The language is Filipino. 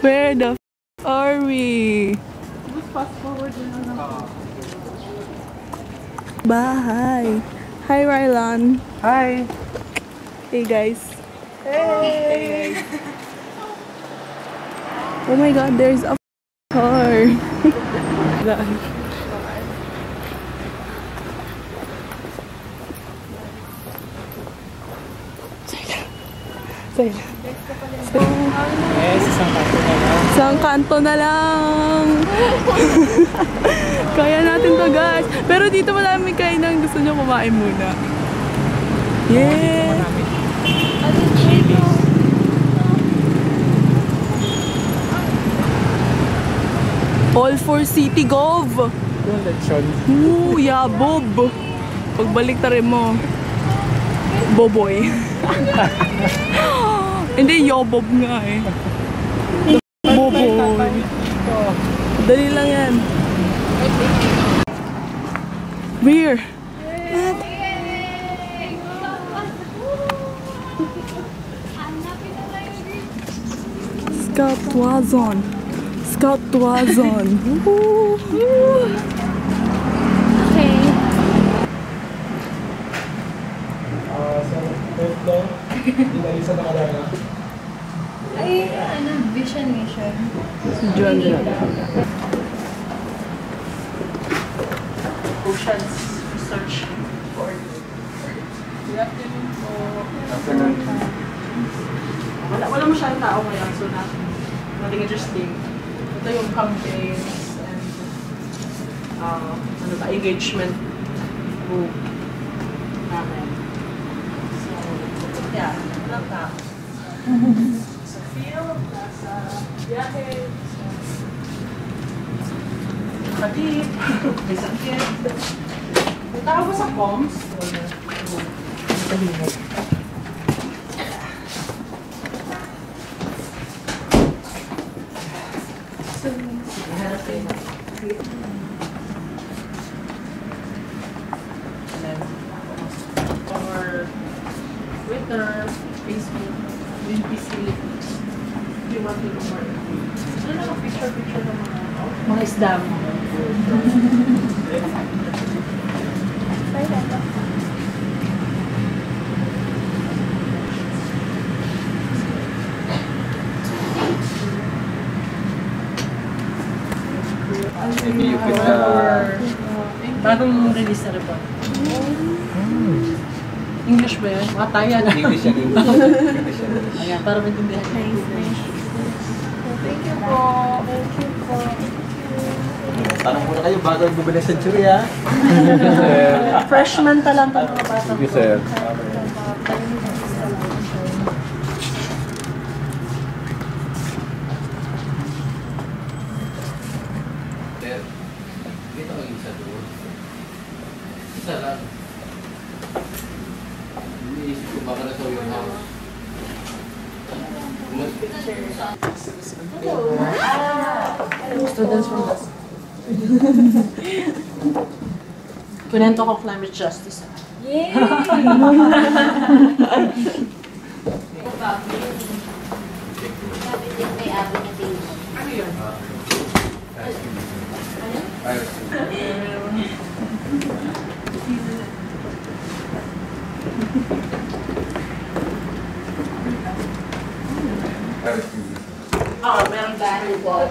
Where the f are we? Just fast forward na lang. Bahay. Hi, Rylan. Hi. Hey, guys. Hey. Oh my God, there's a car. Yes, isang kanto na lang. Isang kanto na lang. Kaya natin to, guys. Pero dito marami kainan. Gusto nyo kumain muna. Yeah. All for City Gov. Yung lechon. Ooh, yeah, Bob. Pagbalik tarin mo. Boboy. Hindi, yobob nga eh. Boboy. Dali lang yan. Where? Scout Wazon. Scout Wazon. Okay. Sa third floor, inalisa na kadana. Ay, ano, vision mission. Si John. Oceans Research Board. Good afternoon po. Wala masyadong tao ngayon, so nothing interesting. Ito yung campaigns and engagement group namin. So, yeah, walang tao. Sa field, sa biyahe, Kadip, may sakit. May tao ba sa comms? Tahimik. Or Twitter, Facebook, NPC, do you want to know more? Ano lang, picture ng mga isda mo. Bagong release na rin po. English ba yun? Mataya na. English yan. Ayan, para maintindihan. Nice. Thank you po. Thank you po. Tanong muna kayo bago magbubuli ng century, ha? Freshman pa lang pa mga bata. Thank you, sir. Dito ang isa doon. Isa lang. Iniisip ko baka nasa yung house. Students from us. Kunento ko climate justice. Yay! Ano yun? Meron dahil po.